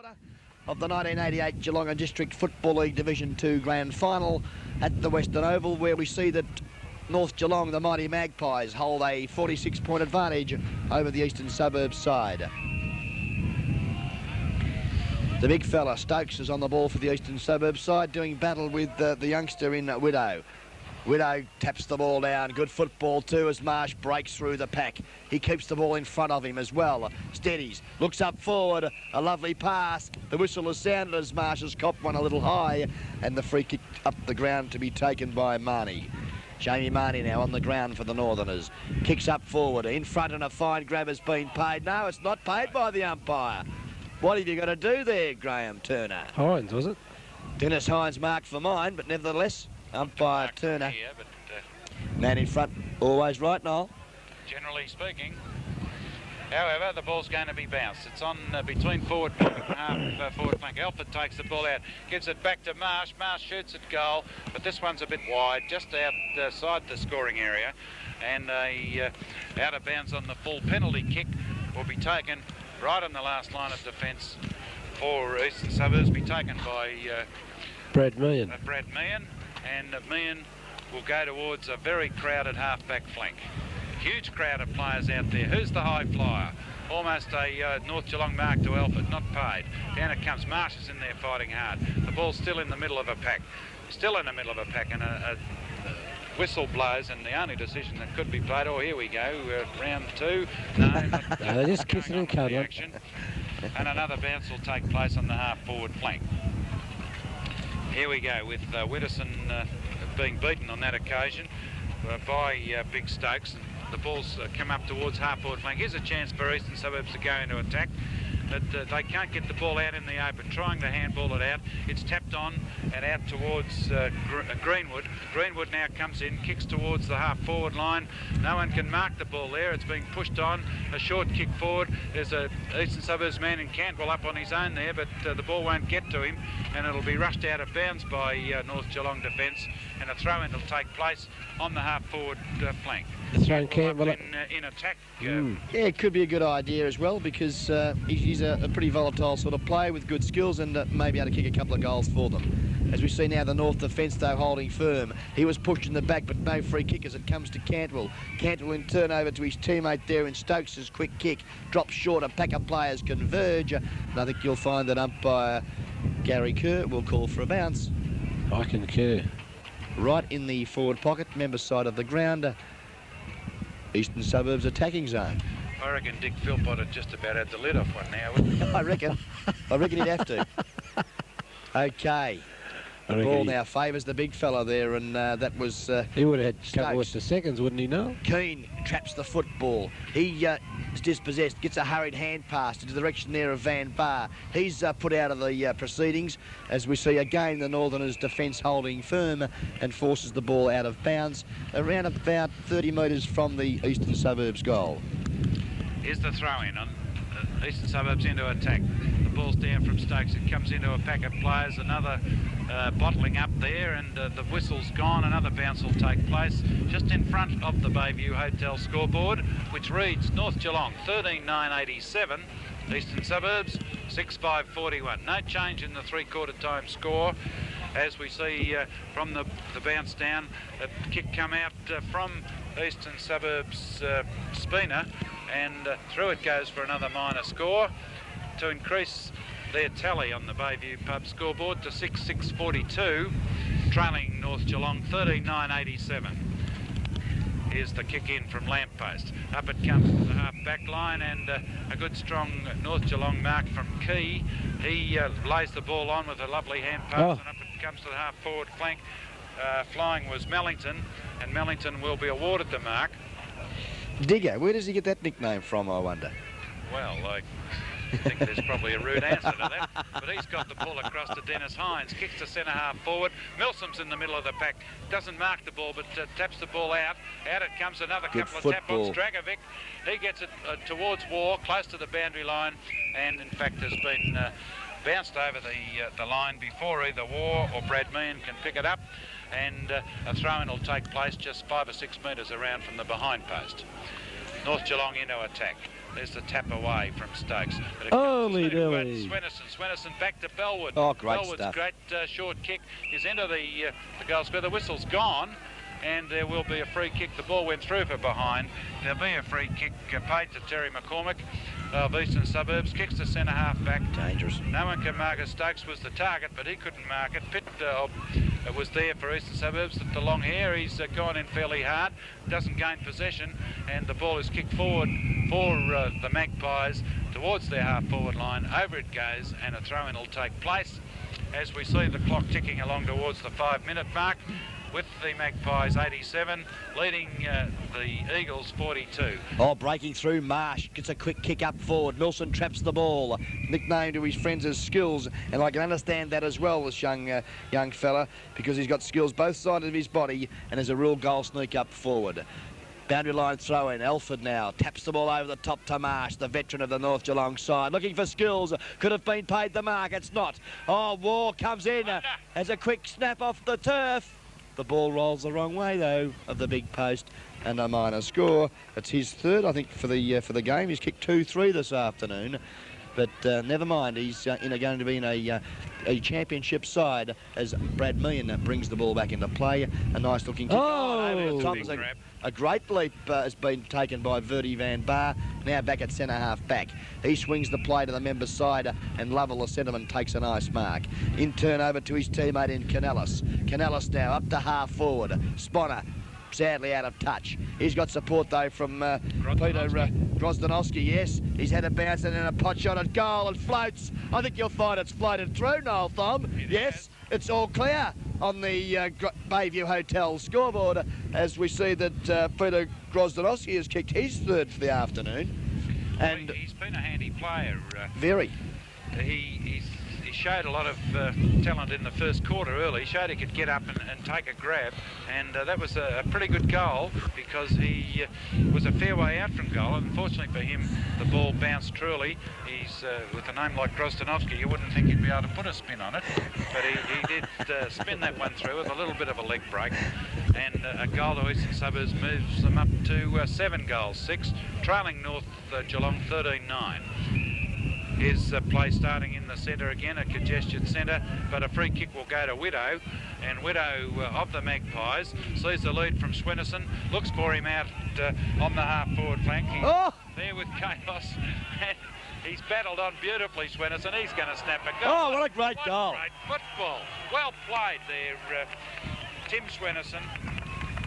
quarter of the 1988 Geelong and District Football League Division 2 Grand Final at the Western Oval, where we see that North Geelong, the mighty Magpies, hold a 46-point advantage over the Eastern Suburbs side. The big fella, Stokes, is on the ball for the Eastern Suburbs side, doing battle with the youngster in Widow. Widow taps the ball down. Good football too as Marsh breaks through the pack. He keeps the ball in front of him as well. Steadies, looks up forward. A lovely pass. The whistle is sounded as Marsh has copped one a little high, and the free kick up the ground to be taken by Marnie. Jamie Marnie now on the ground for the Northerners. Kicks up forward. In front, and a fine grab has been paid. No, it's not paid by the umpire. What have you got to do there, Graham Turner? Hines, was it? Dennis Hines marked for mine, but nevertheless, umpire Turner. Here, but, man in front, always right, Noel. Generally speaking. However, the ball's going to be bounced. It's on between forward flank and half forward flank. Alford takes the ball out, gives it back to Marsh. Marsh shoots at goal, but this one's a bit wide, just outside the scoring area. And out of bounds on the full penalty kick will be taken right on the last line of defence for Eastern Suburbs, be taken by Brad Meehan. Brad Meehan, and Meehan will go towards a very crowded half-back flank. Huge crowd of players out there. Who's the high flyer? Almost a North Geelong mark to Alford, not paid. Down it comes. Marsh is in there fighting hard. The ball's still in the middle of a pack. Still in the middle of a pack, and a whistle blows, and the only decision that could be played, oh, here we go, round two. No, they're just kissing and cuddling. And another bounce will take place on the half-forward flank. Here we go with Widdowson being beaten on that occasion by Big Stokes. And the ball's come up towards half-forward flank. Here's a chance for Eastern Suburbs to go into attack, but they can't get the ball out in the open. Trying to handball it out. It's tapped on and out towards Greenwood. Greenwood now comes in, kicks towards the half-forward line. No one can mark the ball there. It's being pushed on. A short kick forward. There's a Eastern Suburbs man in Cantwell up on his own there, but the ball won't get to him, and it'll be rushed out of bounds by North Geelong defence, and a throw-in will take place on the half-forward flank. Throwing Cantwell in attack. Yeah, it could be a good idea as well, because he's a pretty volatile sort of player with good skills, and maybe able to kick a couple of goals for them. As we see now, the North defence, though, holding firm. He was pushed in the back, but no free kick as it comes to Cantwell. Cantwell in turn over to his teammate there in Stokes' quick kick. Drops short, a pack of players converge. And I think you'll find that umpire Gary Kerr will call for a bounce. I concur. Right in the forward pocket, member side of the ground. Eastern Suburbs attacking zone. I reckon Dick Philpott had just about had the lid off one now, wouldn't he? I reckon he'd have to. Okay. The ball now favours the big fella there, and that was he would have had a couple of seconds, wouldn't he, no? Keane traps the football. He is dispossessed, gets a hurried hand pass into the direction there of Van Bar. He's put out of the proceedings, as we see again the Northerners' defence holding firm and forces the ball out of bounds around about 30 metres from the Eastern Suburbs goal. Here's the throw-in on Eastern Suburbs into attack. The ball's down from Stokes. It comes into a pack of players. Another bottling up there, and the whistle's gone. Another bounce will take place just in front of the Bayview Hotel scoreboard, which reads North Geelong 13-9-87, Eastern Suburbs 6-5-41. No change in the three-quarter time score, as we see from the bounce down. A kick come out from Eastern Suburbs Spina, and through it goes for another minor score to increase their tally on the Bayview Pub scoreboard to 6-6-42, trailing North Geelong 13-9-87. Here's the kick in from Lamppost. Up it comes to the half-back line, and a good strong North Geelong mark from Key. He lays the ball on with a lovely hand pass, and up it comes to the half-forward flank. Flying was Mellington, and Mellington will be awarded the mark. Digger, where does he get that nickname from, I wonder? Well, I think there's probably a rude answer to that, but he's got the ball across to Dennis Hines, kicks to centre half forward. Milsom's in the middle of the pack, doesn't mark the ball, but taps the ball out. Out it comes, another Good couple football. of tap-ons. Dragovic, he gets it towards War, close to the boundary line, and in fact has been bounced over the line before either War or Brad Meehan can pick it up, and a throw-in will take place just 5 or 6 metres around from the behind post. North Geelong into attack. There's the tap away from Stokes. But it Holy comes to dooly. Swenison back to Bellwood. Oh, great Bellwood's stuff. great short kick is into the goal square. The whistle's gone, and there will be a free kick. The ball went through for behind. There'll be a free kick paid to Terry McCormick of Eastern Suburbs. Kicks the centre half back. Dangerous. No one can mark it. Stokes was the target, but he couldn't mark it. Pitt was there for Eastern Suburbs. The long hair, he's gone in fairly hard. Doesn't gain possession, and the ball is kicked forward for the Magpies towards their half-forward line. Over it goes, and a throw-in will take place as we see the clock ticking along towards the 5-minute mark, with the Magpies 87, leading the Eagles 42. Oh, breaking through, Marsh gets a quick kick up forward. Milson traps the ball, nicknamed to his friends as Skills, and I can understand that as well, this young fella, because he's got skills both sides of his body and is a real goal sneak up forward. Boundary line throw in. Alford now taps the ball over the top to Marsh, the veteran of the North Geelong side. Looking for Skills. Could have been paid the mark. It's not. Oh, War comes in. Has a quick snap off the turf. The ball rolls the wrong way, though, of the big post, and a minor score. It's his third, I think, for the game. He's kicked 2-3 this afternoon, but never mind. He's going to be in a championship side as Brad Million brings the ball back into play. A nice looking kick. Oh, A great leap has been taken by Verdi Van Bar, now back at centre half back. He swings the play to the member's side, and Lovell, the centreman, takes a nice mark. In turn over to his teammate in Canellis. Canellis now up to half forward. Sponner sadly out of touch. He's got support though from Peter Grozdanowski. Yes, he's had a bounce and then a pot shot at goal and floats. I think you'll find it's floated through, Noel Thom. Yes, it's all clear on the Bayview Hotel scoreboard as we see that Peter Grozdanowski has kicked his third for the afternoon. And he's been a handy player. Very. He showed a lot of talent in the first quarter early. He showed he could get up and take a grab, and that was a pretty good goal because he was a fair way out from goal. Unfortunately for him, the ball bounced truly. He's with a name like Grozdanowski, you wouldn't think he'd be able to put a spin on it, but he did spin that one through with a little bit of a leg break, and a goal to Eastern Suburbs moves them up to 7 goals, 6, trailing North Geelong 13-9. Is play starting in the centre again, a congested centre, but a free kick will go to Widow, and Widow of the Magpies sees the lead from Swenison, looks for him out on the half-forward flank. He's there with Chaos, and he's battled on beautifully, Swenison. He's going to snap a goal. Oh, what a great goal. Great football. Well played there, Tim Swenison.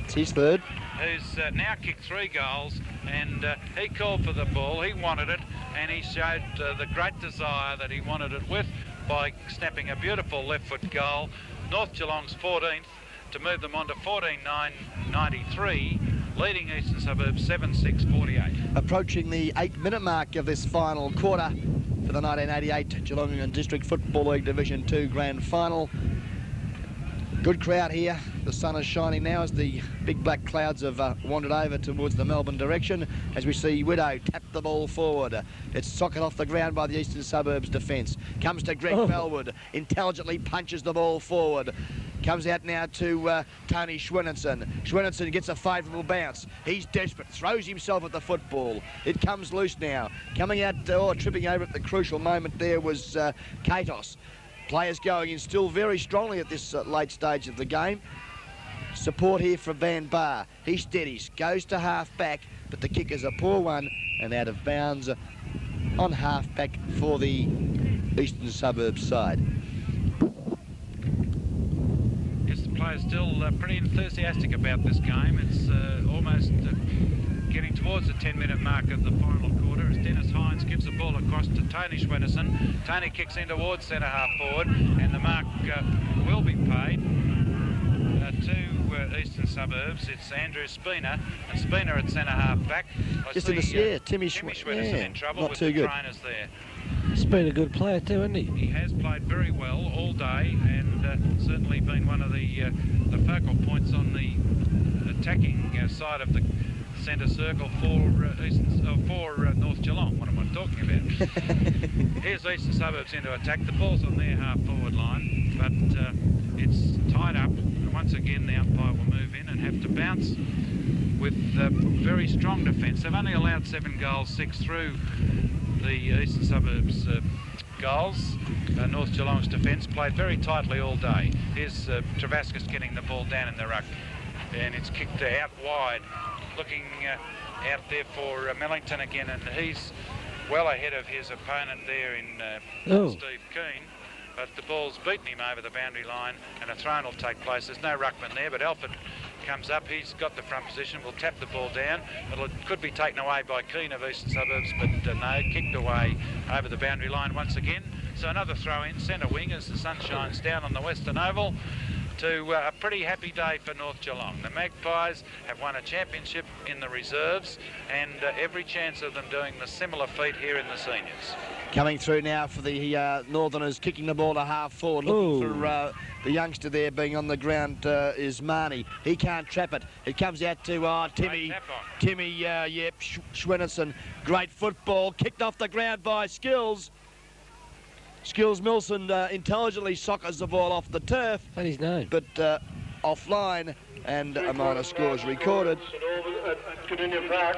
It's his third. Who's now kicked 3 goals, and he called for the ball, he wanted it, and he showed the great desire that he wanted it with by snapping a beautiful left foot goal. North Geelong's 14th to move them on to 14-9-93, leading Eastern Suburbs 7-6-48. Approaching the 8-minute mark of this final quarter for the 1988 Geelong and District Football League Division 2 Grand Final. Good crowd here. The sun is shining now as the big black clouds have wandered over towards the Melbourne direction as we see Widow tap the ball forward. It's socket off the ground by the Eastern Suburbs defence. Comes to Greg Bellwood, intelligently punches the ball forward. Comes out now to Tony Schwinenson. Schwinenson gets a favourable bounce. He's desperate, throws himself at the football. It comes loose now. Coming out, tripping over at the crucial moment there was Katos. Players going in still very strongly at this late stage of the game. Support here from Van Bar. He steadies, goes to half-back, but the kick is a poor one and out of bounds on half-back for the Eastern Suburbs side. Yes, the players still pretty enthusiastic about this game. It's almost getting towards the 10-minute mark of the final quarter as Dennis Hines gives the ball across to Tony Schwinenson. Tony kicks in towards centre half forward, and the mark will be paid to Eastern Suburbs. It's Andrew Spina, and Spina at centre half back. Just in the Timmy Schwinenson in trouble not with too the good. trainers there. He's been a good player too, hasn't he? He has played very well all day, and certainly been one of the focal points on the attacking side of the centre circle for North Geelong. What am I talking about? Here's Eastern Suburbs into attack. The ball's on their half-forward line, but it's tied up. And once again, the umpire will move in and have to bounce. with very strong defence. They've only allowed 7 goals, 6 through the Eastern Suburbs goals. North Geelong's defence played very tightly all day. Here's Travascus getting the ball down in the ruck, and it's kicked out wide, looking out there for Millington again, and he's well ahead of his opponent there in Steve Keane. But the ball's beaten him over the boundary line, and a throw will take place. There's no ruckman there, but Alford comes up. He's got the front position. Will tap the ball down. It could be taken away by Keane of Eastern Suburbs, but no, kicked away over the boundary line once again. So another throw in, centre wing, as the sun shines down on the Western Oval, to a pretty happy day for North Geelong. The Magpies have won a championship in the reserves, and every chance of them doing the similar feat here in the seniors. Coming through now for the Northerners, kicking the ball to half forward, looking for the youngster there being on the ground is Marnie. He can't trap it. It comes out to Timmy Schwinnerson. Great football, kicked off the ground by Skills. Skills Milson intelligently soccers the ball off the turf. And his name. But offline, and a minor score is recorded. St Albans at Cardinia Park.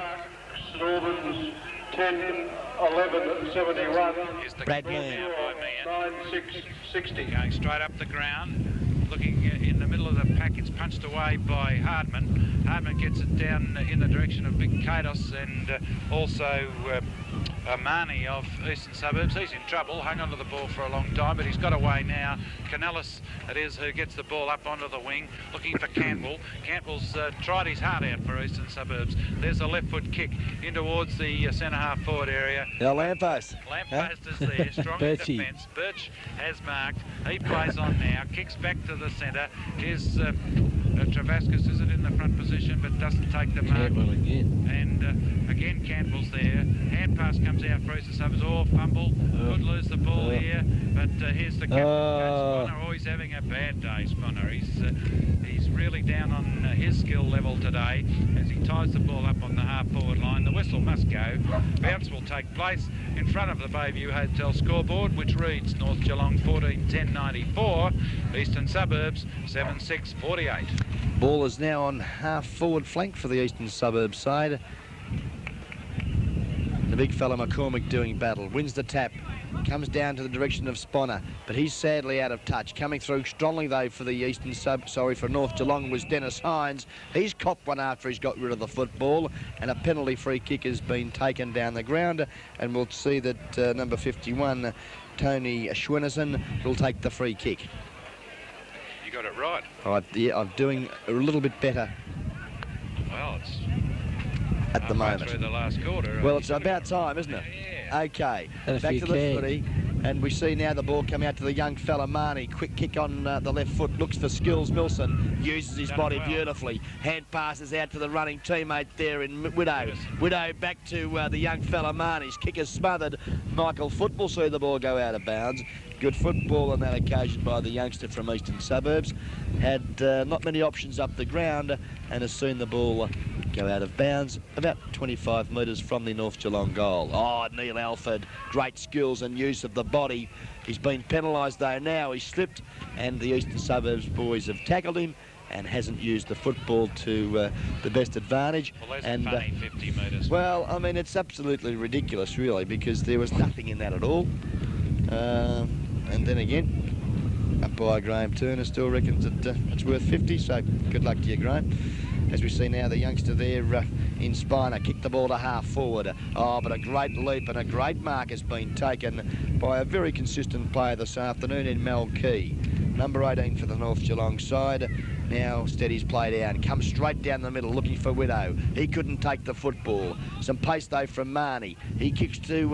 St Albans 10-11-71. Here's the Brad kick Mann. now by Mann. 9-6-60. Going straight up the ground, looking in the middle of the pack. It's punched away by Hardman. Hardman gets it down in the direction of Big Katos, and also Marnie of Eastern Suburbs. He's in trouble, hung onto the ball for a long time, but he's got away now. Canellis, it is, who gets the ball up onto the wing, looking for Cantwell. Cantwell's tried his heart out for Eastern Suburbs. There's a left foot kick in towards the centre half forward area. Now Lamppost. Lamppost is there, strong in defence. Birch has marked. He plays on now, kicks back to the centre. Here's Travascus, is it in the front position, but doesn't take the mark. Cantwell again. And again, Cantwell's there. Hand pass comes out for Eastern Suburbs. Fumble. Could lose the ball here, but here's the captain, Coach Sponner. He's having a bad day, Sponner. He's really down on his skill level today as he ties the ball up on the half-forward line. The whistle must go. Bounce will take place in front of the Bayview Hotel scoreboard, which reads North Geelong 14-10-94, Eastern Suburbs 7-6-48. Ball is now on half-forward flank for the Eastern Suburbs side. The big fella McCormick doing battle, wins the tap, comes down to the direction of Sponner, but he's sadly out of touch. Coming through strongly though for the for North Geelong was Dennis Hines. He's copped one after he's got rid of the football, and a penalty free kick has been taken down the ground, and we'll see that number 51, Tony Schwinnerson, will take the free kick. You got it right. I'm doing a little bit better. Well, it's at the moment. Through the last quarter. Well, it's about time, isn't it? Yeah. Okay, And back to the footy, and we see now the ball come out to the young fella Marnie. Quick kick on the left foot, looks for Skills Milson, uses his body beautifully. Hand passes out to the running teammate there in Widow. Widow back to the young fella Marnie's kick is smothered. Michael Foot will see the ball go out of bounds. Good football on that occasion by the youngster from Eastern Suburbs. Had not many options up the ground, and has seen the ball go out of bounds about 25 metres from the North Geelong goal. Oh, Neil Alford, great skills and use of the body. He's been penalised though now. He slipped, and the Eastern Suburbs boys have tackled him and hasn't used the football to the best advantage. Well, and funny 50 metres. Well, I mean, it's absolutely ridiculous really, because there was nothing in that at all. And then again, umpire Graham Turner still reckons that it's worth 50, so good luck to you, Graham. As we see now, the youngster there in Spiner kicked the ball to half forward. Oh, but a great leap and a great mark has been taken by a very consistent player this afternoon in Mel Key. Number 18 for the North Geelong side. Now steadies play down, comes straight down the middle looking for Widow. He couldn't take the football. Some pace though from Marnie. He kicks to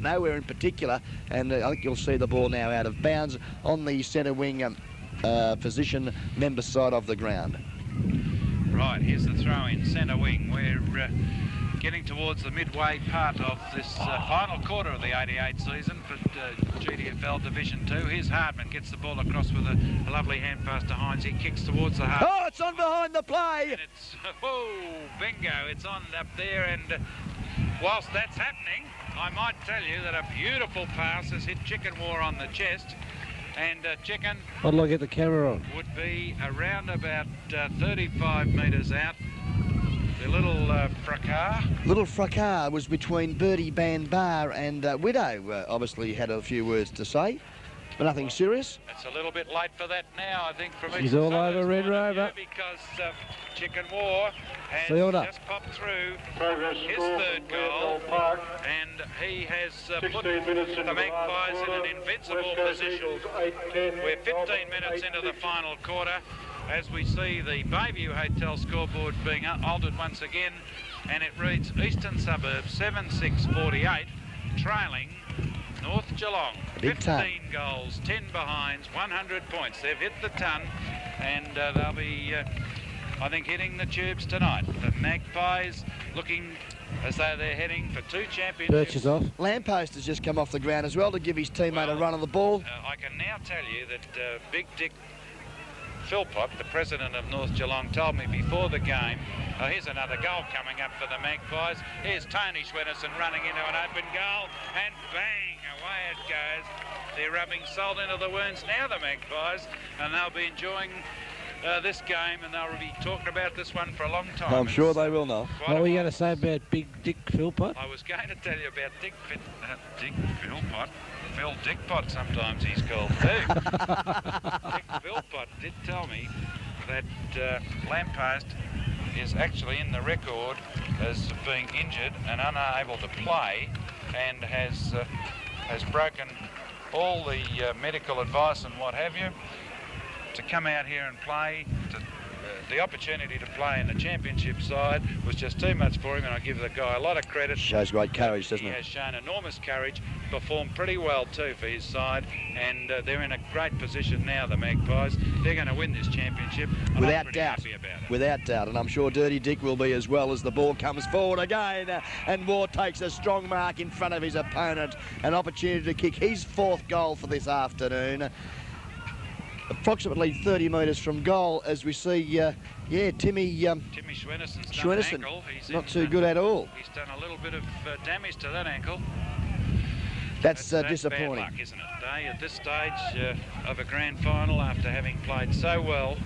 nowhere in particular, and I think you'll see the ball now out of bounds on the centre wing position, member side of the ground. Right, here's the throw in, centre wing. We're getting towards the midway part of this final quarter of the 88 season for GDFL Division 2. Here's Hardman, gets the ball across with a lovely hand pass to Hines. He kicks towards the half. Oh, it's on behind the play! And it's, whoa, bingo, it's on up there, and whilst that's happening, I might tell you that a beautiful pass has hit Chicken War on the chest. And Chicken What'll I get the camera on? would be around about 35 metres out. The little fracas. Little fracas was between Birdie Bar and Widow. Obviously had a few words to say, but nothing serious. It's a little bit late for that now, I think, from She's Eastern all over Suburbs Red point of Rover. view, because Chicken War has Field up. just popped through Progress his score third from goal, Geelong Park. and he has 16 put minutes into the Magpies in an quarter. invincible West Coast position. Eagles 8-10. We're 15 minutes into the final quarter as we see the Bayview Hotel scoreboard being altered once again, and it reads Eastern Suburbs 7-6-48, trailing North Geelong. Big 15 ton. goals, 10 behinds, 100 points. They've hit the ton, and they'll be, I think, hitting the tubes tonight. The Magpies looking as though they're heading for 2 championships. Birch is off. Lamppost has just come off the ground as well to give his teammate a Well, run on the ball. I can now tell you that Big Dick Philpott, the president of North Geelong, told me before the game, oh, here's another goal coming up for the Magpies. Here's Tony Schwennison running into an open goal, and bang, away it goes. They're rubbing salt into the wounds now, the Magpies, and they'll be enjoying this game, and they'll be talking about this one for a long time. I'm sure they will know. What were you going to say about Big Dick Philpott? I was going to tell you about Dick Philpott. Phil Dickpot sometimes he's called too. Dick Philpott did tell me that Lamppost is actually in the record as being injured and unable to play, and has broken all the medical advice and what have you to come out here and play. The opportunity to play in the championship side was just too much for him, and I give the guy a lot of credit. Shows great courage, doesn't He it? has shown enormous courage, performed pretty well too for his side, and they're in a great position now, the Magpies. They're going to win this championship. And I'm Without pretty doubt. happy about it. Without doubt, and I'm sure Dirty Dick will be as well, as the ball comes forward again, and Moore takes a strong mark in front of his opponent. An opportunity to kick his 4th goal for this afternoon. Approximately 30 metres from goal, as we see, Timmy Schwennison's done an Schwennison, ankle. He's not too good at all. He's done a little bit of damage to that ankle. That's Bad disappointing. luck, isn't it? At this stage of a grand final, after having played so well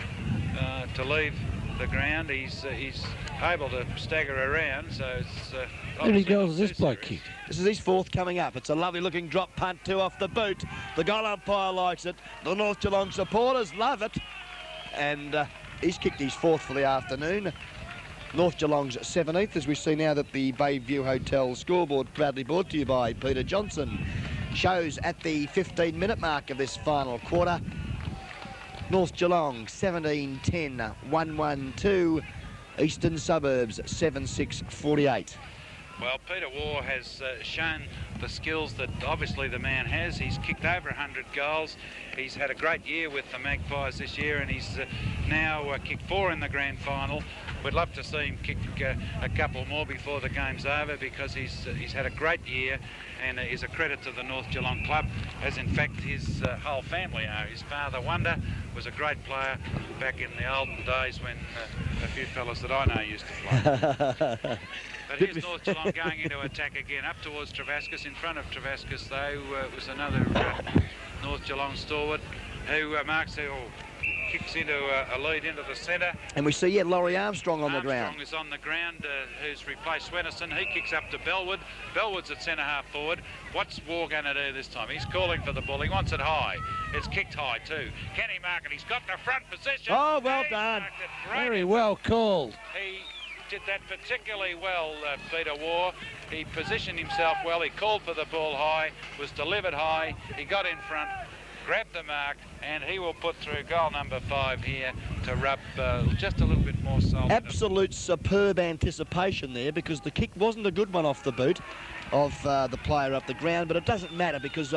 to leave the ground, he's able to stagger around, so it's How many obviously goals not has too this bloke serious. kicked? This is his 4th coming up. It's a lovely looking drop punt, 2 off the boot. The goal umpire likes it. The North Geelong supporters love it. And he's kicked his 4th for the afternoon. North Geelong's 17th, as we see now that the Bayview Hotel scoreboard, proudly brought to you by Peter Johnson, shows at the 15-minute mark of this final quarter. North Geelong 17-10, 1-1-2. Eastern Suburbs 7-6-48. Well, Peter Waugh has shown the skills that obviously the man has. He's kicked over 100 goals. He's had a great year with the Magpies this year, and he's now kicked 4 in the grand final. We'd love to see him kick a couple more before the game's over, because he's had a great year, and is a credit to the North Geelong club, as in fact his whole family are. His father, Wonder, was a great player back in the olden days when a few fellas that I know used to play. But here's North Geelong going into attack again, up towards Travascus. In front of Travascus, though, was another North Geelong stalwart who kicks into a lead into the centre. And we see, Laurie Armstrong on the ground. Armstrong is on the ground, who's replaced Schwennison. He kicks up to Bellwood. Bellwood's at centre-half forward. What's Waugh going to do this time? He's calling for the ball. He wants it high. It's kicked high too. Can he mark it? He's got the front position. Oh, well He's done. marked it. Great Very effort. well called. He did that particularly well, Peter Waugh. He positioned himself well. He called for the ball high, was delivered high. He got in front, grabbed the mark, and he will put through goal number 5 here to rub just a little bit more salt. Absolute superb anticipation there, because the kick wasn't a good one off the boot of the player up the ground, but it doesn't matter, because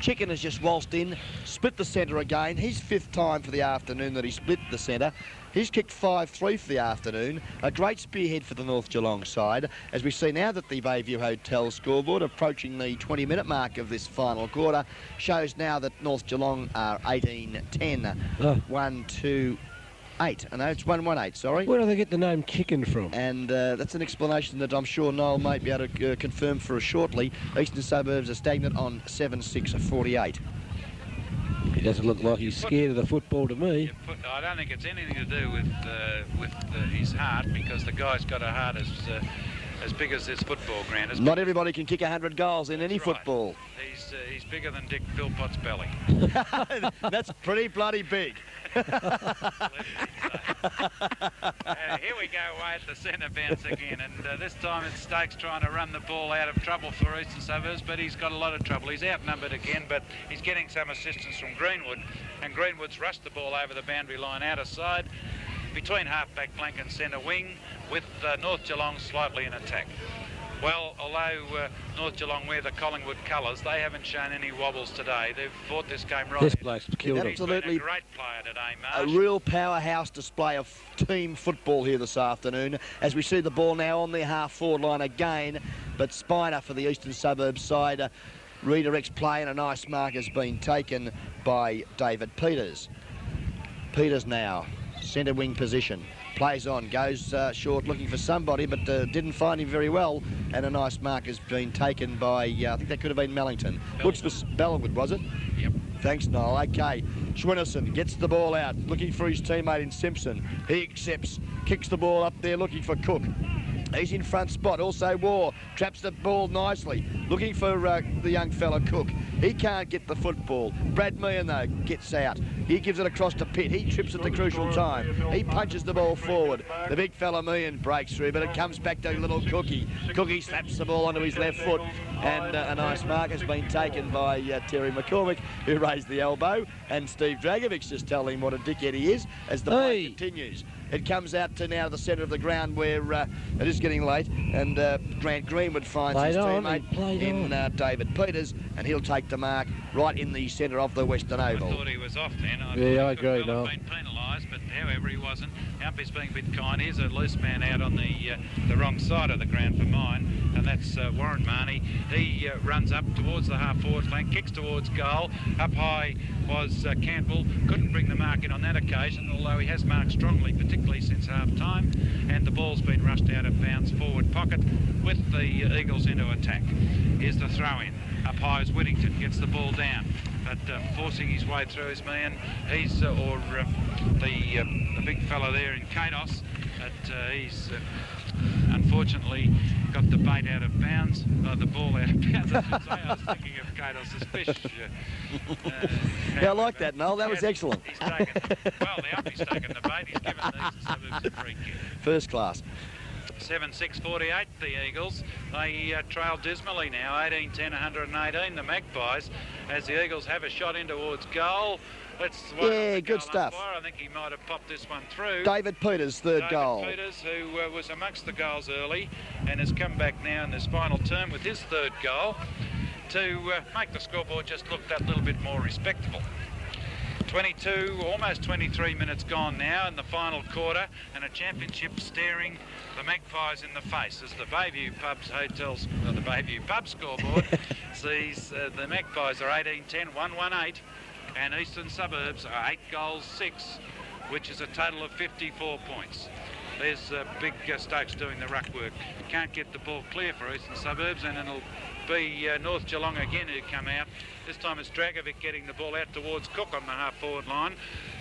Chicken has just waltzed in, split the centre again. His 5th time for the afternoon that he split the centre. He's kicked 5-3 for the afternoon. A great spearhead for the North Geelong side, as we see now that the Bayview Hotel scoreboard, approaching the 20-minute mark of this final quarter, shows now that North Geelong are 18-10, 1-2-8. No, it's 1-1-8, sorry. Where do they get the name Chicken from? And that's an explanation that I'm sure Noel might be able to confirm for us shortly. Eastern Suburbs are stagnant on 7-6-48. doesn't look like he's scared of the football to me. I don't think it's anything to do with his heart, because the guy's got a heart as big as this football ground. Not everybody can kick 100 goals in any football. He's bigger than Dick Philpott's belly. That's pretty bloody big. Here we go away at the centre bounce again, and this time it's Stokes trying to run the ball out of trouble for Eastern Suburbs, but he's got a lot of trouble. He's outnumbered again, but he's getting some assistance from Greenwood, and Greenwood's rushed the ball over the boundary line out of side between half-back flank and centre wing, with North Geelong slightly in attack. Well, although North Geelong wear the Collingwood colours, they haven't shown any wobbles today. They've fought this game right. This bloke's killed him. Absolutely, a great player today, Marsh. A real powerhouse display of team football here this afternoon, as we see the ball now on their half-forward line again, but Spiner for the Eastern Suburbs side redirects play, and a nice mark has been taken by David Peters. Peters now, centre wing position. Plays on, goes short looking for somebody, but didn't find him very well, and a nice mark has been taken by, I think that could have been Mellington. Looks for Bellwood, was it? Yep. Thanks, Noel. Okay, Schwinnerson gets the ball out, looking for his teammate in Simpson. He accepts, kicks the ball up there, looking for Cook. He's in front spot. Also War traps the ball nicely, looking for the young fella Cook. He can't get the football. Brad Meehan though gets out. He gives it across to Pitt. He trips at the crucial time. He punches the ball forward. The big fella Meehan breaks through, but it comes back to little Cookie. Cookie slaps the ball onto his left foot, and a nice mark has been taken by Terry McCormick, who raised the elbow, and Steve Dragovic's just telling him what a dickhead he is as the play continues. It comes out to now the centre of the ground where it is getting late, and Grant Greenwood finds his teammate in David Peters, and he'll take the mark right in the centre of the Western Oval. I thought he was off then. I agree, Noel. Been penalised, but however he wasn't. The umpire's being a bit kind. Here's a loose man out on the wrong side of the ground for mine, and that's Warren Marnie. He runs up towards the half-forward flank, kicks towards goal. Up high was Campbell. Couldn't bring the mark in on that occasion, although he has marked strongly, particularly since half-time, and the ball's been rushed out of bounds forward pocket with the Eagles into attack. Here's the throw-in. Up high is Whittington, gets the ball down, but forcing his way through is Meehan. He's the big fella there in Kados, but he's unfortunately got the bait out of bounds, the ball out of bounds, I should say. I was thinking of Kados' fish. Yeah, I like that, Noel. That was excellent. He's taken, well, the umpie's taken the bait. He's given the Eastern Suburbs a free kick. First class. 7-6-48, the Eagles. They trail dismally now, 18-10, 118, the Magpies, as the Eagles have a shot in towards goal. Yeah, good stuff. I think he might have popped this one through. David Peters, third goal. David Peters, who was amongst the goals early and has come back now in this final term with his third goal to make the scoreboard just look that little bit more respectable. 22, almost 23 minutes gone now in the final quarter, and a championship staring the Magpies in the face as the Bayview Pub scoreboard sees the Magpies are 18-10, 1-1-8, and Eastern Suburbs are 8 goals 6, which is a total of 54 points. There's big Stokes doing the ruck work. Can't get the ball clear for Eastern Suburbs, and it'll be North Geelong again who come out. This time it's Dragovic getting the ball out towards Cook on the half-forward line.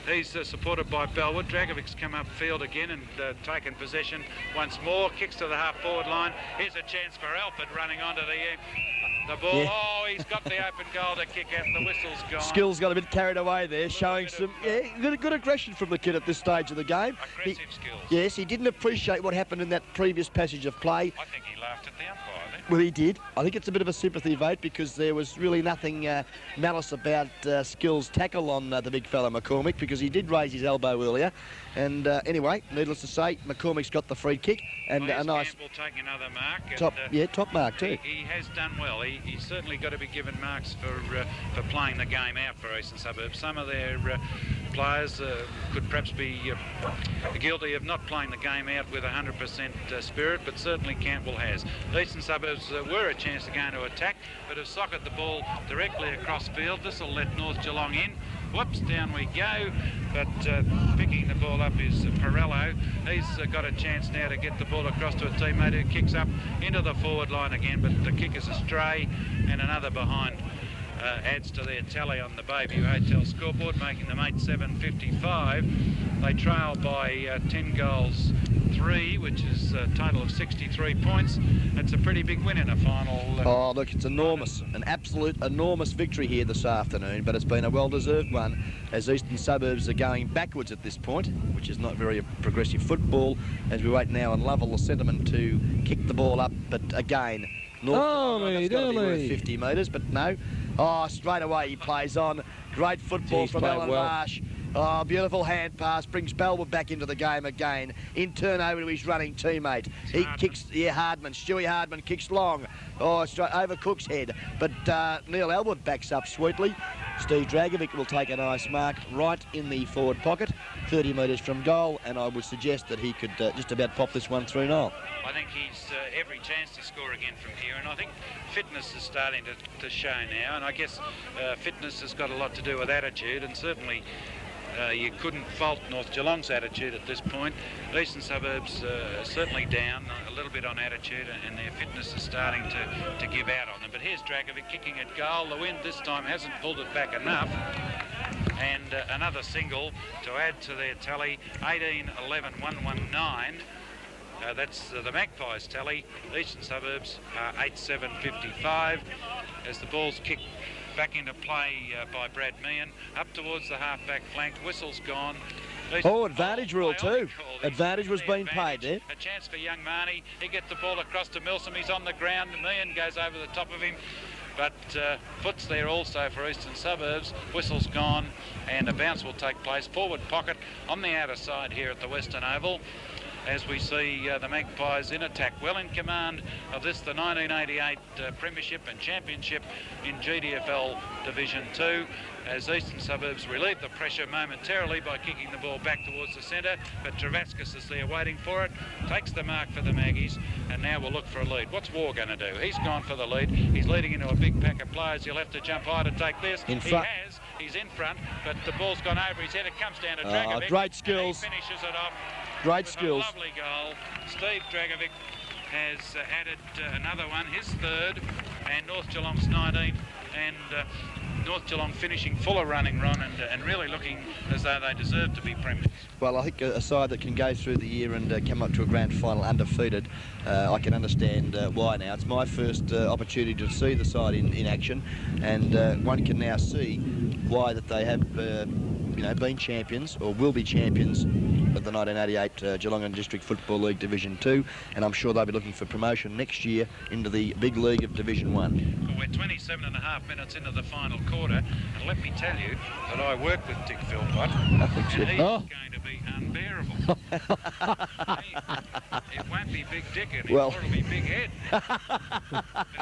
He's supported by Bellwood. Dragovic's come up field again and taken possession once more. Kicks to the half-forward line. Here's a chance for Alford running onto the ball. Yeah. Oh, he's got the open goal to kick out. The whistle's gone. Skills got a bit carried away there, showing some good aggression from the kid at this stage of the game. Aggressive skills. Yes, he didn't appreciate what happened in that previous passage of play. I think he laughed at the umpire. Well, he did. I think it's a bit of a sympathy vote because there was really nothing malice about Skills' tackle on the big fella McCormick, because he did raise his elbow earlier. And anyway, needless to say, McCormick's got the free kick and a nice Campbell taking another mark. Top mark too. He has done well. He's certainly got to be given marks for playing the game out for Eastern Suburbs. Some of their players could perhaps be guilty of not playing the game out with 100% spirit, but certainly Campbell has. Eastern Suburbs were a chance to go into attack, but have socked the ball directly across field. This will let North Geelong in. Whoops, down we go, but picking the ball up is Perello. He's got a chance now to get the ball across to a teammate who kicks up into the forward line again, but the kick is astray and another behind adds to their tally on the Bayview Hotel scoreboard, making them 8-7-55. They trail by 10 goals 3, which is a total of 63 points. It's a pretty big win in a final. Oh, look, it's enormous. An absolute enormous victory here this afternoon, but it's been a well-deserved one as Eastern Suburbs are going backwards at this point, which is not very progressive football, as we wait now on Lovell, the centreman, to kick the ball up, but again, that's got to be worth 50 metres, but no. Oh, straight away he plays on. Great football from Alan Marsh. Oh, beautiful hand pass, brings Bellwood back into the game again. In turn over to his running teammate. He kicks, Hardman, Stewie Hardman kicks long. Oh, straight over Cook's head. But Neil Elwood backs up sweetly. Steve Dragovic will take a nice mark right in the forward pocket, 30 metres from goal, and I would suggest that he could just about pop this one through Noel. I think he's every chance to score again from here, and I think fitness is starting to show now, and I guess fitness has got a lot to do with attitude, and certainly you couldn't fault North Geelong's attitude at this point. Eastern Suburbs certainly down a little bit on attitude, and their fitness is starting to give out on them. But here's Dragovic kicking at goal. The wind this time hasn't pulled it back enough. And another single to add to their tally, 18-11-119. That's the Magpies tally. Eastern Suburbs 8-7-55 as the ball's kicked back into play by Brad Meehan, up towards the half-back flank. Whistle's gone. Oh, advantage rule too. Advantage was being paid there. A chance for young Marnie. He gets the ball across to Milsom. He's on the ground. Meehan goes over the top of him. But foot's there also for Eastern Suburbs. Whistle's gone, and a bounce will take place. Forward pocket on the outer side here at the Western Oval, as we see the Magpies in attack, well in command of this, the 1988 Premiership and Championship in GDFL Division 2, as Eastern Suburbs relieve the pressure momentarily by kicking the ball back towards the centre, but Travaskis is there waiting for it, takes the mark for the Maggies, and now we'll look for a lead. What's War going to do? He's gone for the lead. He's leading into a big pack of players. He'll have to jump high to take this. In front. He has. He's in front, but the ball's gone over his head. It comes down to Dragovic. Great skills. He finishes it off. Great skills. A lovely goal. Steve Dragovic has added another one, his third, and North Geelong's 19th, and North Geelong finishing full of running, Ron, and really looking as though they deserve to be premiers. Well, I think a side that can go through the year and come up to a grand final undefeated, I can understand why now. It's my first opportunity to see the side in action, and one can now see why that they have been champions, or will be champions, of the 1988 Geelong and District Football League Division 2, and I'm sure they'll be looking for promotion next year into the big league of Division 1. Well, we're 27 and a half minutes into the final quarter, and let me tell you that I work with Dick Philpott, and he's going to be unbearable. It won't be Big Dick anymore, it'll be Big Head. But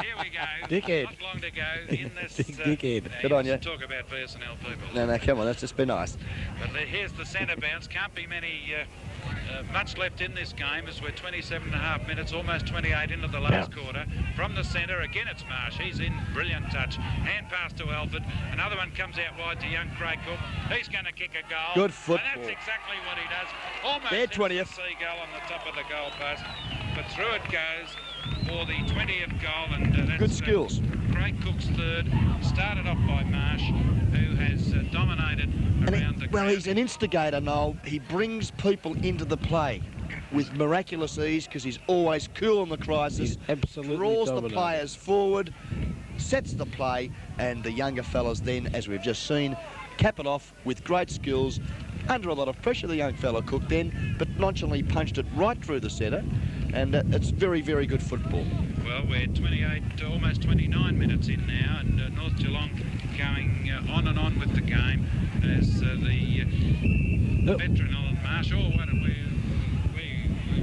here we go. Dickhead. Not long to go in this. Dickhead. Good on you. Talk about personnel people. No, come on, let's just be nice. But here's the centre bounce. Can't be much left in this game, as we're 27 and a half minutes, almost 28 into the last quarter. From the centre, again it's Marsh. He's in, brilliant touch. Hand pass to Alford. Another one comes out wide to young Craig Cook. He's going to kick a goal. Good football. And that's exactly what he does. Almost Their hits 20th. the seagull on the top of the goal post. But through it goes for the 20th goal. And that's Good skills. Craig Cook's third. Started off by Marsh, who has dominated around the ground. He's an instigator, Noel. He brings people into the play with miraculous ease because he's always cool in the crisis. He's absolutely draws dominating. the players forward, sets the play, and the younger fellas then, as we've just seen, cap it off with great skills. Under a lot of pressure, the young fella Cook then, but nonchalantly punched it right through the centre, and it's very, very good football. Well, we're 28, almost 29 minutes in now, and North Geelong going on and on with the game as the veteran Alan Marsh. Oh, why don't we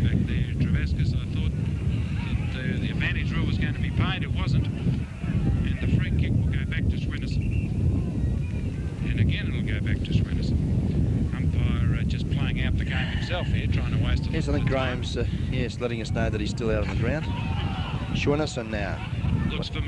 back there, Travaskis? I thought that the advantage rule was going to be paid. It wasn't, and the free kick will go back to Swinnerson, and again it'll go back to Swinnerson. Umpire just playing out the game himself here, trying to waste a Yes, I think Graham's letting us know that he's still out on the ground. Schwinnerson now. Looks for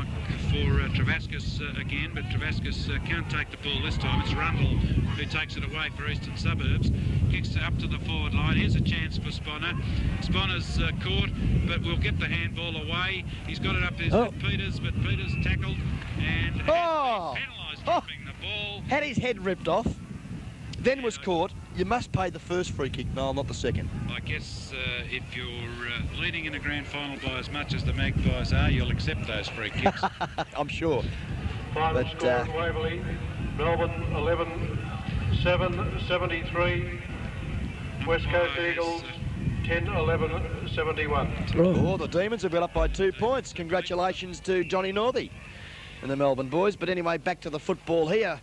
for Travascus again, but Travascus can't take the ball this time. It's Rundle who takes it away for Eastern Suburbs. Kicks it up to the forward line. Here's a chance for Sponner. Sponner's caught, but will get the handball away. He's got it up to Peters, but Peters tackled and has been penalised dropping the ball. Had his head ripped off, then was caught. You must pay the first free kick, Noel, not the second. I guess if you're leading in a grand final by as much as the Magpies are, you'll accept those free kicks. I'm sure. Final But, score at Waverley, Melbourne 11-7, 73. West Coast Eagles 10-11, 71. Oh, the Demons have got up by 2 points. Congratulations to Johnny Northey and the Melbourne boys. But anyway, back to the football here.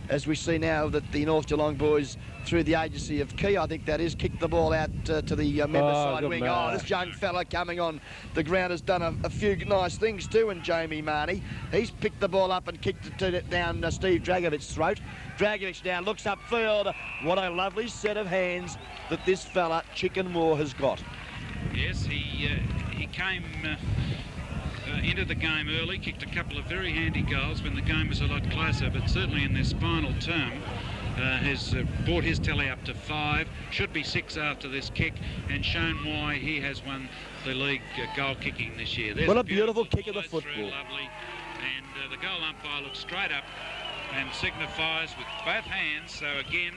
As we see now that the North Geelong boys, through the agency of Key, I think that is, kicked the ball out to the member side wing. Oh, this young fella coming on the ground has done a few nice things too, and Jamie Marnie. He's picked the ball up and kicked it down Steve Dragovic's throat. Dragovic now looks upfield. What a lovely set of hands that this fella, Chicken War, has got. Yes, he came into the game early, kicked a couple of very handy goals when the game was a lot closer, but certainly in this final term has brought his tally up to 5, should be 6 after this kick, and shown why he has won the league goal kicking this year. There's what a beautiful kick of the football. Lovely, and the goal umpire looks straight up and signifies with both hands. So again,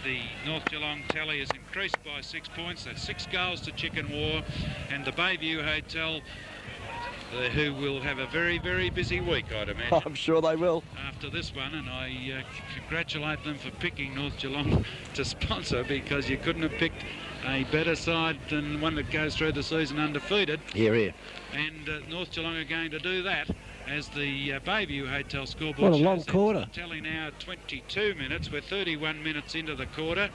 the North Geelong tally is increased by 6 points. That's 6 goals to Chicken War, and the Bayview Hotel, who will have a very, very busy week, I'd imagine. I'm sure they will. After this one, and I congratulate them for picking North Geelong to sponsor, because you couldn't have picked a better side than one that goes through the season undefeated. Here, here. And North Geelong are going to do that, as the Bayview Hotel scoreboard What a shows. long quarter. Tally now 22 minutes. We're 31 minutes into the quarter.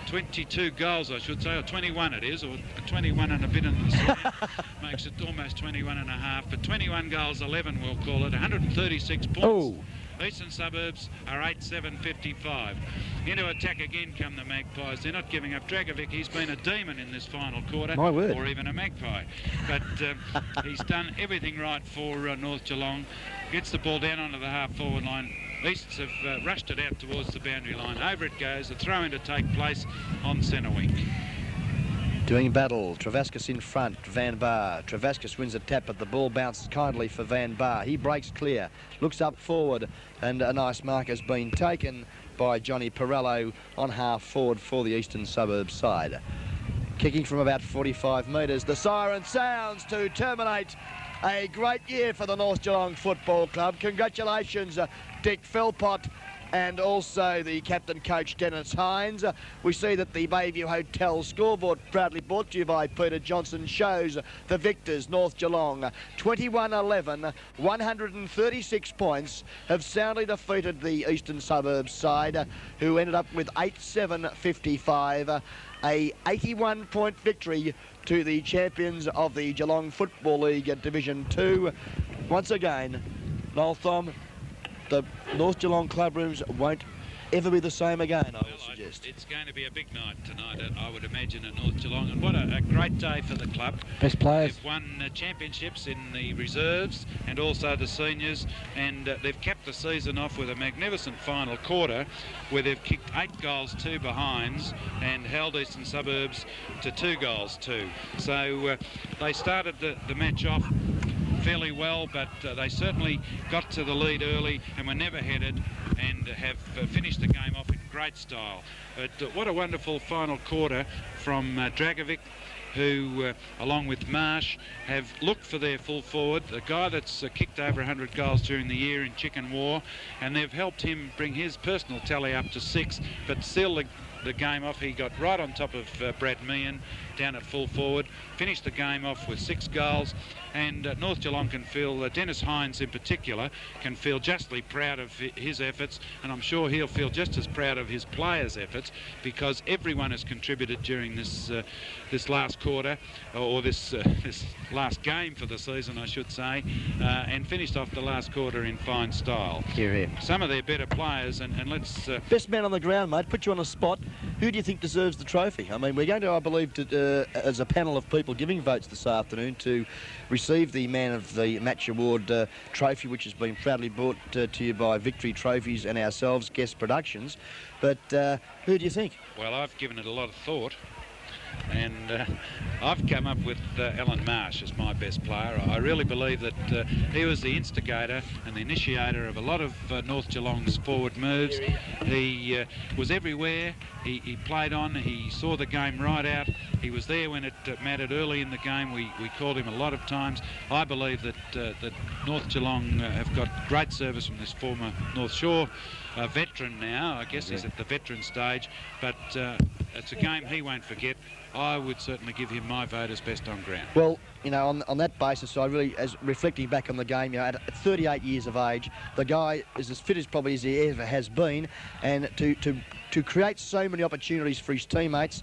22 goals, I should say, or 21 it is, or 21 and a bit in the side. Makes it almost 21 and a half. But 21 goals, 11 we'll call it, 136 points. Oh. Eastern Suburbs are 8-7-55. Into attack again come the Magpies. They're not giving up. Dragovic, he's been a demon in this final quarter. My word. Or even a Magpie. But he's done everything right for North Geelong. Gets the ball down onto the half-forward line. Easts have rushed it out towards the boundary line. Over it goes. A throw-in to take place on centre wing. Doing battle, Travascus in front, Van Bar. Travascus wins a tap, but the ball bounces kindly for Van Bar. He breaks clear, looks up forward, and a nice mark has been taken by Johnny Perello on half forward for the Eastern Suburbs side. Kicking from about 45 metres, the siren sounds to terminate a great year for the North Geelong Football Club. Congratulations, Dick Philpott, and also the captain coach Dennis Hines. We see that the Bayview Hotel scoreboard, proudly brought to you by Peter Johnson, shows the victors, North Geelong, 21-11, 136 points, have soundly defeated the Eastern Suburbs side, who ended up with 8-7-55, a 81-point victory to the champions of the Geelong Football League Division 2. Once again, Noel Thom, the North Geelong club rooms won't ever be the same again, I would suggest. It's going to be a big night tonight, I would imagine, at North Geelong. And what a great day for the club. Best players. They've won championships in the reserves and also the seniors, and they've capped the season off with a magnificent final quarter where they've kicked 8 goals, 2 behinds, and held Eastern Suburbs to 2 goals, 2. So they started the match off fairly well, but they certainly got to the lead early and were never headed, and have finished the game off in great style. But what a wonderful final quarter from Dragovic, who, along with Marsh, have looked for their full forward, the guy that's kicked over 100 goals during the year in Chicken War, and they've helped him bring his personal tally up to 6, but still the game off. He got right on top of Brad Meehan down at full forward, finished the game off with 6 goals, and North Geelong can feel, Dennis Hines in particular, can feel justly proud of his efforts, and I'm sure he'll feel just as proud of his players' efforts, because everyone has contributed during this last quarter, or this last game for the season, I should say, and finished off the last quarter in fine style. Here, here. Some of their better players, and let's... Best man on the ground, mate. Put you on the spot. who do you think deserves the trophy? I mean, we're going to, I believe, as a panel of people giving votes this afternoon, to receive the Man of the Match Award trophy, which has been proudly brought to you by Victory Trophies and ourselves, Guest Productions. But who do you think? Well, I've given it a lot of thought, and I've come up with Alan Marsh as my best player. I really believe that he was the instigator and the initiator of a lot of North Geelong's forward moves. He was everywhere. He played on. He saw the game right out. He was there when it mattered early in the game. We called him a lot of times. I believe that that North Geelong have got great service from this former North Shore veteran now. I guess he's at the veteran stage, but it's a game he won't forget. I would certainly give him my vote as best on ground. Well, you know, on that basis, I really, as reflecting back on the game, you know, at 38 years of age, the guy is as fit as probably as he ever has been, and to create so many opportunities for his teammates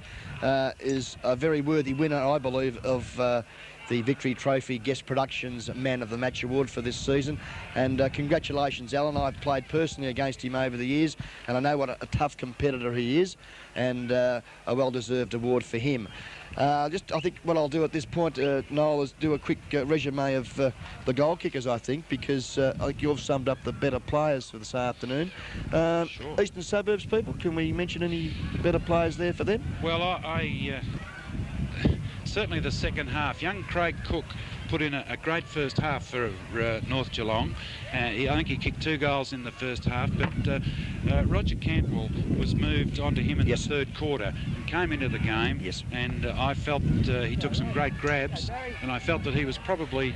is a very worthy winner, I believe, of the Victory Trophy Guest Productions Man of the Match Award for this season. And congratulations, Alan. I've played personally against him over the years, and I know what a tough competitor he is, and a well-deserved award for him. I think what I'll do at this point, Noel, is do a quick resume of the goal kickers, I think, because I think you've summed up the better players for this afternoon. Sure. Eastern Suburbs people, can we mention any better players there for them? Well, I certainly the second half. Young Craig Cook put in a great first half for North Geelong. I think he kicked 2 goals in the first half, but Roger Cantwell was moved onto him in the third quarter and came into the game. Yes. And I felt he took some great grabs, and I felt that he was probably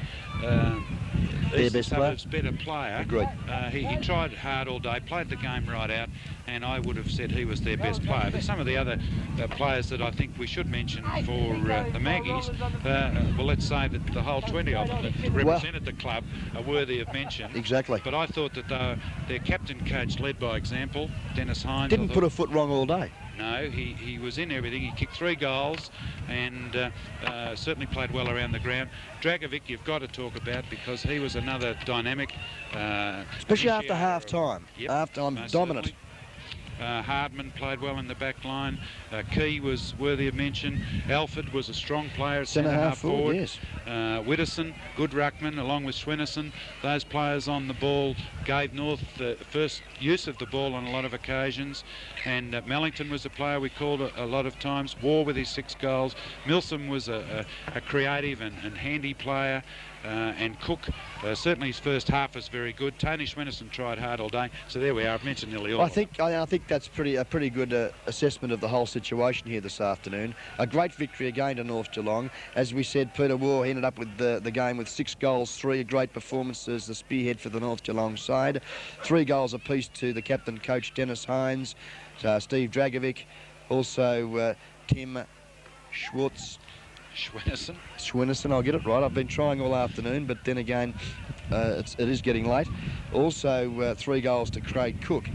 Their best Suburbs' better player. Agreed. He tried hard all day, played the game right out, and I would have said he was their best player. But some of the other players that I think we should mention for the Maggies, well, let's say that the whole 20 of them that represented the club are worthy of mention. Exactly. But I thought that their captain coach led by example, Dennis Hines. Didn't put a foot wrong all day. No, he was in everything. He kicked 3 goals and certainly played well around the ground. Dragovic, you've got to talk about, because he was another dynamic. Especially after half-time. Yep, Half-time dominant. Certainly. Hardman played well in the back line. Key was worthy of mention. Alford was a strong player at centre-half forward. Yes. Witterson, good ruckman, along with Schwinnerson. Those players on the ball gave North the first use of the ball on a lot of occasions. And Mellington was a player we called a lot of times. War with his 6 goals. Milsom was a creative and handy player. And Cook, certainly his first half was very good. Tony Schwinnerson tried hard all day. So there we are. I've mentioned nearly all. I think that's a pretty good assessment of the whole situation here this afternoon. A great victory again to North Geelong. As we said, Peter Waugh ended up with the game with 6 goals, 3 great performances, the spearhead for the North Geelong side. 3 goals apiece to the captain coach Dennis Hines, Steve Dragovic, also Tim Schwinnerson, I'll get it right. I've been trying all afternoon, but then again, it is getting late. Also, 3 goals to Craig Cook.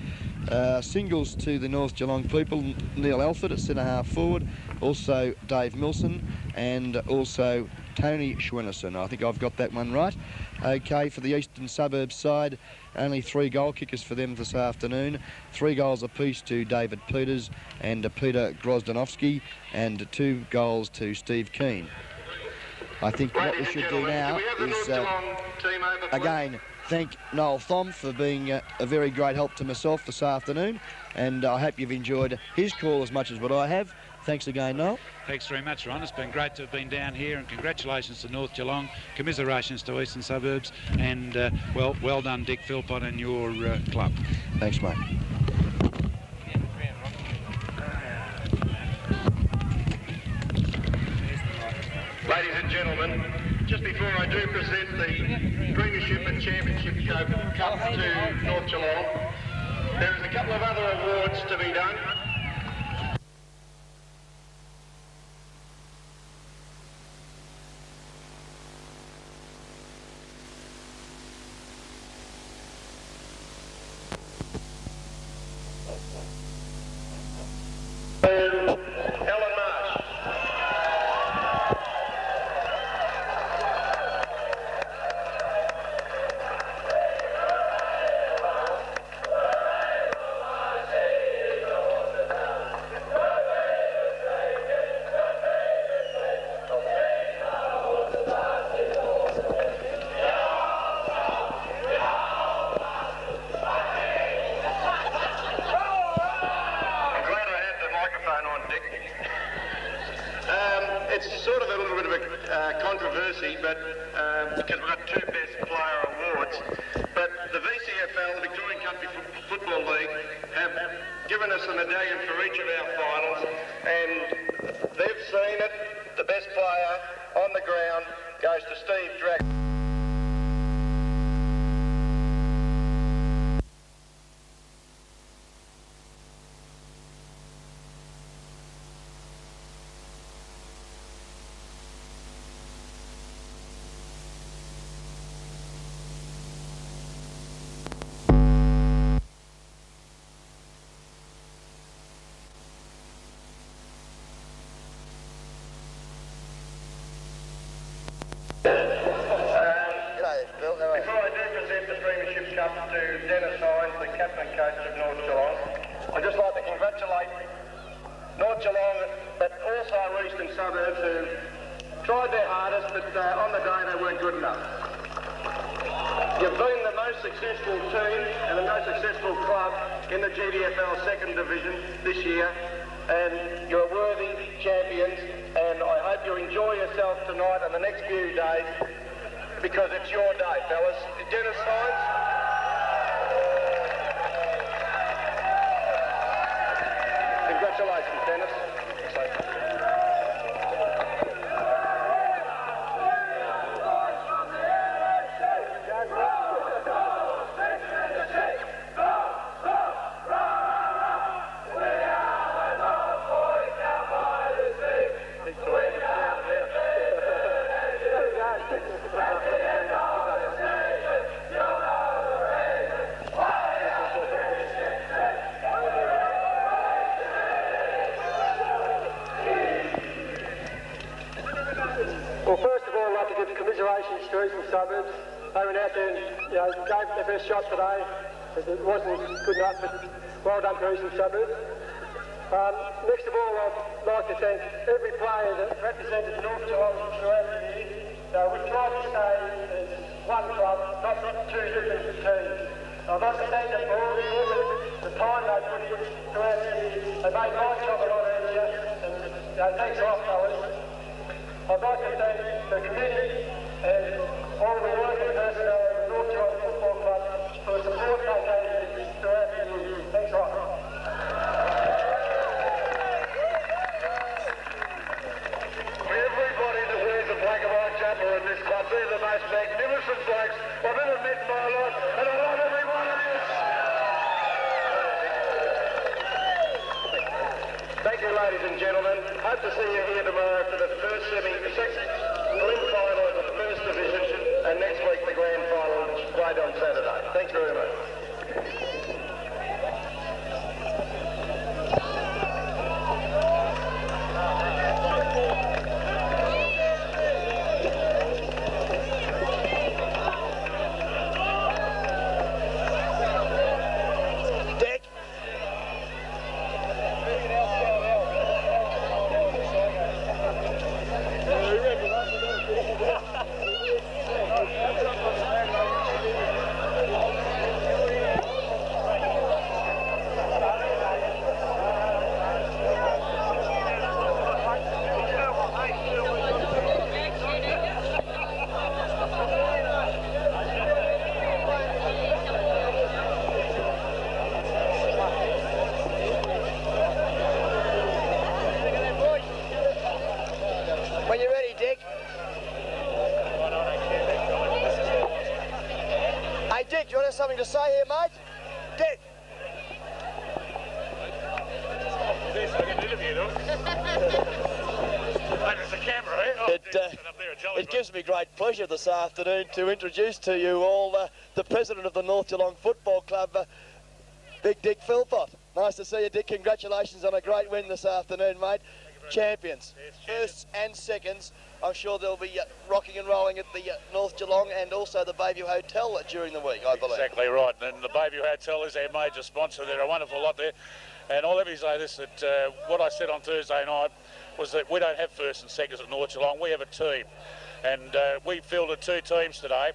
Singles to the North Geelong people, Neil Alford at centre-half forward, also Dave Milson, and also Tony Schwinnerson. I think I've got that one right. Okay, for the Eastern Suburbs side, only 3 goal kickers for them this afternoon. 3 goals apiece to David Peters and Peter Grozdanovsky, and 2 goals to Steve Keane. I think what we should do now is, again, thank Noel Thom for being a very great help to myself this afternoon, and I hope you've enjoyed his call as much as what I have. Thanks again, Noel. Thanks very much, Ron. It's been great to have been down here, and congratulations to North Geelong, commiserations to Eastern Suburbs, and well done, Dick Philpott and your club. Thanks, mate. Ladies and gentlemen, just before I do present the Premiership and Championship Cup to North Geelong, there is a couple of other awards to be done. mercy, but because we've got 2 Best Player awards. But the VCFL, the Victorian Country Football League, have given us a medallion for each of our finals, and they've seen it. The best player on the ground goes to Steve Drack. Before I do present the Premiership Cup to Dennis Hines, the captain and coach of North Geelong, I'd just like to congratulate North Geelong, but also our eastern suburbs who tried their hardest, but on the day they weren't good enough. You've been the most successful team and the most successful club in the GDFL second division this year, and you're worthy champions, and I hope you enjoy yourself tonight and the next few days, because it's your day, fellas. Dennis Hines. Congratulations, Dennis. Well, first of all, I'd like to give commiserations to Eastern Suburbs. They went out there and gave their best shot today. It wasn't good enough, but well done to Eastern Suburbs. Next of all, I'd like to thank every player that represented North Geelong throughout the year. We tried to stay as one club, not 2 different teams. I'd like to thank them for all the effort, the time they put in throughout the year. They made my job a lot easier, and thanks a lot, fellas. I'd like to thank the committee and all the working personnel of the North Geelong Football Club for the support they gave throughout the year. Thanks a lot. Everybody that wears a black and white jumper in this club, they're the most magnificent blokes I've ever met in my life, and I love every one of you. Thank you, ladies and gentlemen. Hope to see you here tomorrow for the first prelim final of the first division, and next week the grand final, which is played on Saturday. Thanks very much. When you're ready, Dick. Hey, Dick, do you want to have something to say here, mate? Dick. It gives me great pleasure this afternoon to introduce to you all the president of the North Geelong Football Club, Big Dick Philpott. Nice to see you, Dick. Congratulations on a great win this afternoon, mate. Champions, firsts and seconds. I'm sure they'll be rocking and rolling at the North Geelong and also the Bayview Hotel during the week, I believe. Exactly right, and the Bayview Hotel is our major sponsor. They're a wonderful lot there, and I'll let me say this, that what I said on Thursday night was that we don't have first and seconds at North Geelong, we have a team, and we fielded 2 teams today,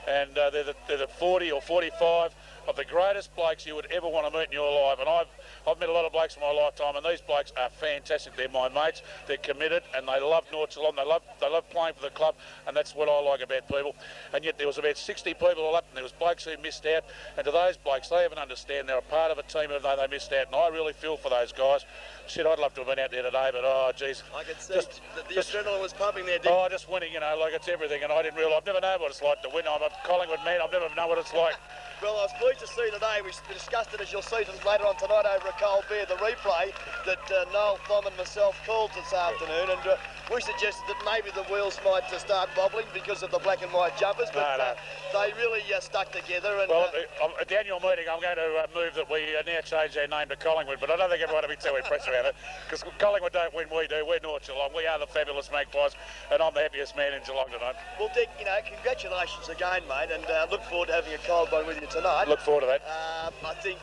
and they're the 40 or 45 of the greatest blokes you would ever want to meet in your life. And I've met a lot of blokes in my lifetime, and these blokes are fantastic. They're my mates. They're committed, and they love North Geelong. They love playing for the club, and that's what I like about people. And yet there was about 60 people all up, and there was blokes who missed out. And to those blokes, they even understand they're a part of a team, even though they missed out. And I really feel for those guys. Shit, I'd love to have been out there today, but oh, geez. I could see the adrenaline was pumping there, Dick. Oh, just winning, you know, like it's everything, and I didn't realise. I've never known what it's like to win. I'm a Collingwood man. I've never known what it's like. Well, I was pleased to see today, we discussed it as you'll see later on tonight over a cold beer, the replay that Noel Thom and myself called this afternoon, and we suggested that maybe the wheels might start wobbling because of the black and white jumpers, but they really stuck together. And well, at the annual meeting, I'm going to move that we now change our name to Collingwood, but I don't think everyone will be too impressed about it, because Collingwood don't win, we do. We're North Geelong. We are the fabulous Magpies, and I'm the happiest man in Geelong tonight. Well, Dick, you know, congratulations again, mate, and look forward to having a cold one with you tonight. Look forward to that. I think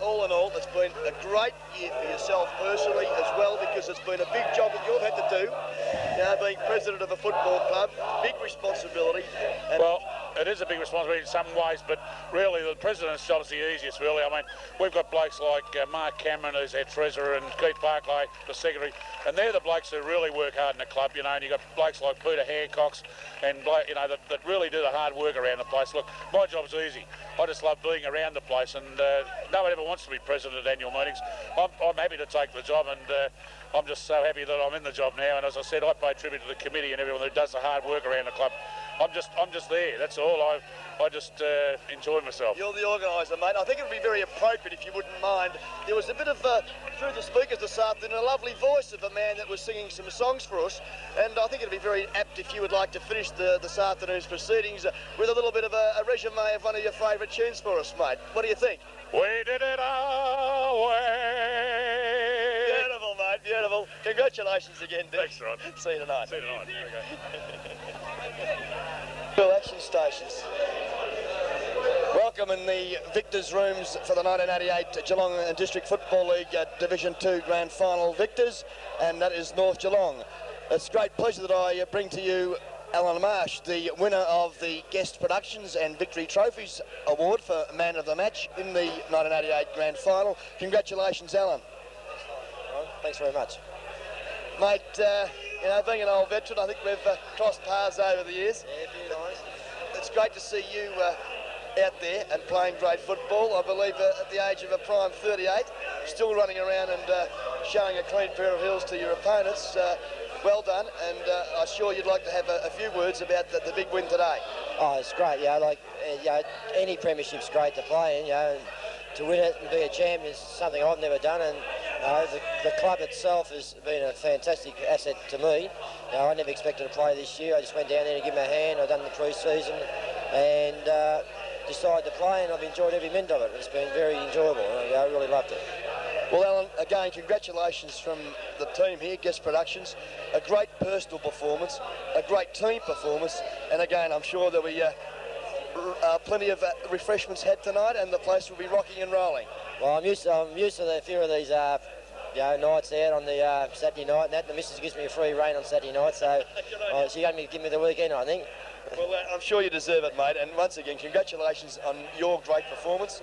all in all, it's been a great year for yourself personally as well, because it's been a big job that you've had to do. You know, being president of a football club, big responsibility. And well, it is a big responsibility in some ways, but really the president's job is the easiest, really. I mean, we've got blokes like Mark Cameron, who's our treasurer, and Keith Barclay, the secretary, and they're the blokes who really work hard in the club, you know, and you've got blokes like Peter Hancox, and, you know, that really do the hard work around the place. Look, my job's easy. I just love being around the place, and no one ever wants to be president at annual meetings. I'm happy to take the job, and I'm just so happy that I'm in the job now. And as I said, I pay tribute to the committee and everyone who does the hard work around the club. I'm just there. That's all. I just enjoy myself. You're the organiser, mate. I think it would be very appropriate, if you wouldn't mind. There was a bit of, through the speakers this afternoon, a lovely voice of a man that was singing some songs for us. And I think it would be very apt if you would like to finish this afternoon's proceedings with a little bit of a resume of one of your favourite tunes for us, mate. What do you think? We did it our way. Beautiful, mate. Beautiful. Congratulations again, Dick. Thanks, Rod. See you tonight. See you tonight. Okay. Action stations. Welcome in the victors' rooms for the 1988 Geelong and District Football League Division 2 Grand Final victors, and that is North Geelong. It's a great pleasure that I bring to you Alan Marsh, the winner of the Guest Productions and Victory Trophies Award for Man of the Match in the 1988 Grand Final. Congratulations, Alan. Thanks very much. Mate, you know, being an old veteran, I think we've crossed paths over the years. Yeah, a few times. It's great to see you out there and playing great football. I believe at the age of a prime 38, still running around and showing a clean pair of heels to your opponents. Well done, and I'm sure you'd like to have a few words about the big win today. Oh, it's great, yeah. Like, any premiership's great to play in, and to win it and be a champion is something I've never done, and the club itself has been a fantastic asset to me. I never expected to play this year. I just went down there to give them a hand. I've done the pre-season and decided to play, and I've enjoyed every minute of it. It's been very enjoyable. I really loved it. Well, Alan, again, congratulations from the team here, Guest Productions. A great personal performance, a great team performance, and again, I'm sure there'll be plenty of refreshments had tonight, and the place will be rocking and rolling. Well, I'm used to a few of these nights out on the Saturday night, and that the missus gives me a free rein on Saturday night, so she's going to give me the weekend, I think. Well, I'm sure you deserve it, mate, and once again, congratulations on your great performance.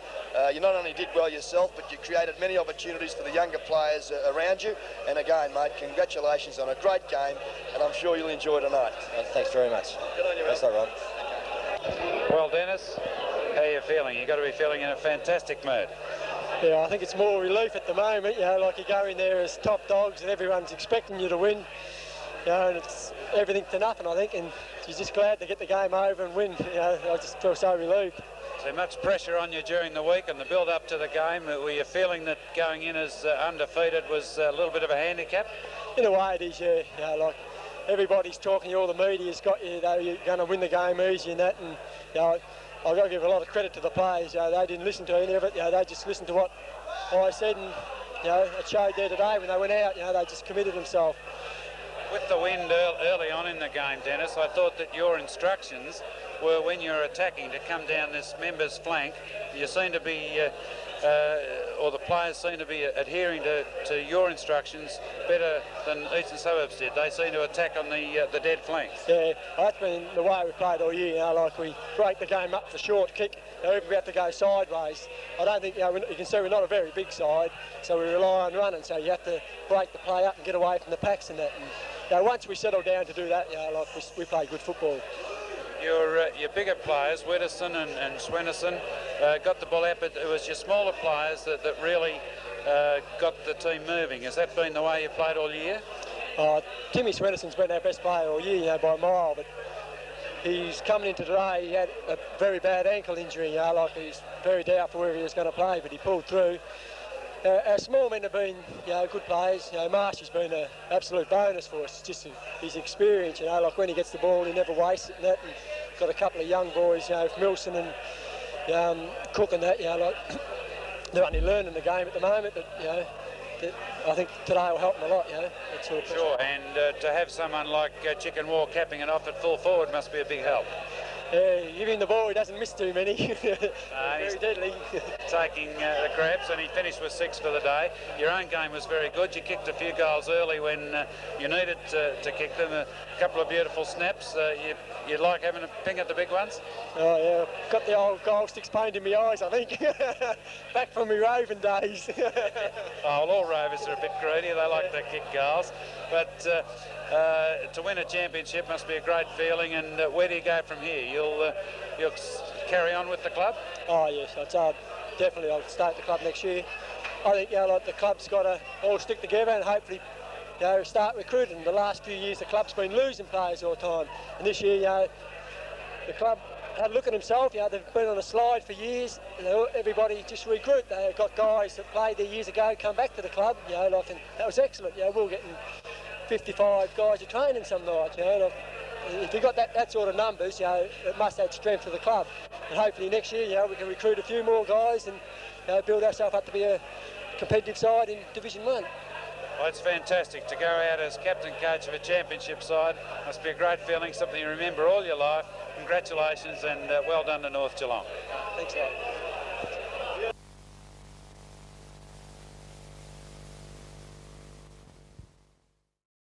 You not only did well yourself, but you created many opportunities for the younger players around you, and again, mate, congratulations on a great game, and I'm sure you'll enjoy tonight. Thanks very much. Good on you, That's all right. Well, Dennis, how are you feeling? You've got to be feeling in a fantastic mood. Yeah, I think it's more relief at the moment, you know, like you go in there as top dogs and everyone's expecting you to win, you know, and it's everything to nothing, I think, and you're just glad to get the game over and win. You know, I just feel so relieved. So much pressure on you during the week and the build-up to the game. Were you feeling that going in as undefeated was a little bit of a handicap? In a way it is, yeah. You know, like everybody's talking, all the media's got you, though you're going to win the game easy and that, and you know, I've got to give a lot of credit to the players. You know, they didn't listen to any of it. You know, they just listened to what I said, and you know, it showed there today when they went out. You know, they just committed themselves. With the wind early on in the game, Dennis, I thought that your instructions were when you're attacking to come down this member's flank. You seem to be, or the players seem to be adhering to your instructions better than Eastern Suburbs did. They seem to attack on the dead flank. Yeah, that's been the way we played all year. You know, like we break the game up for short kick, if we have to go sideways, I don't think, you can see we're not a very big side, so we rely on running, so you have to break the play up and get away from the packs and that. And, once we settle down to do that, we play good football. Your bigger players, Wedderson and Swennerson, got the ball out, but it was your smaller players that really got the team moving. Has that been the way you played all year? Timmy Swennerson's been our best player all year, by a mile, but he's coming into today, he had a very bad ankle injury, he's very doubtful whether he was going to play, but he pulled through. Our small men have been, good players. Marshy's been an absolute bonus for us. It's just his experience, when he gets the ball, he never wastes it and that. And got a couple of young boys, Milson and Cook and that, they're only learning the game at the moment, but, I think today will help them a lot, Sure, and to have someone like Chicken War capping it off at full forward must be a big help. Give him the ball, he doesn't miss too many. Very deadly. Taking the grabs, and he finished with 6 for the day. Your own game was very good. You kicked a few goals early when you needed to kick them. A couple of beautiful snaps. You like having a ping at the big ones? Oh, yeah. Got the old goal sticks painted in my eyes, I think. Back from my Raven days. All Rovers are a bit greedy. They like to kick goals. But to win a championship must be a great feeling. And where do you go from here? You'll carry on with the club? Oh, yes. Definitely I'll stay at the club next year. I think, the club's got to all stick together and hopefully start recruiting. The last few years the club's been losing players all the time, and this year the club had a look at themselves. They've been on a slide for years. Everybody just recruit. They've got guys that played there years ago come back to the club. And that was excellent. We're getting 55 guys a training some nights. If you've got that sort of numbers, it must add strength to the club. And hopefully next year, we can recruit a few more guys and build ourselves up to be a competitive side in Division 1. Well, it's fantastic to go out as captain coach of a championship side. Must be a great feeling, something you remember all your life. Congratulations and well done to North Geelong. Thanks a lot.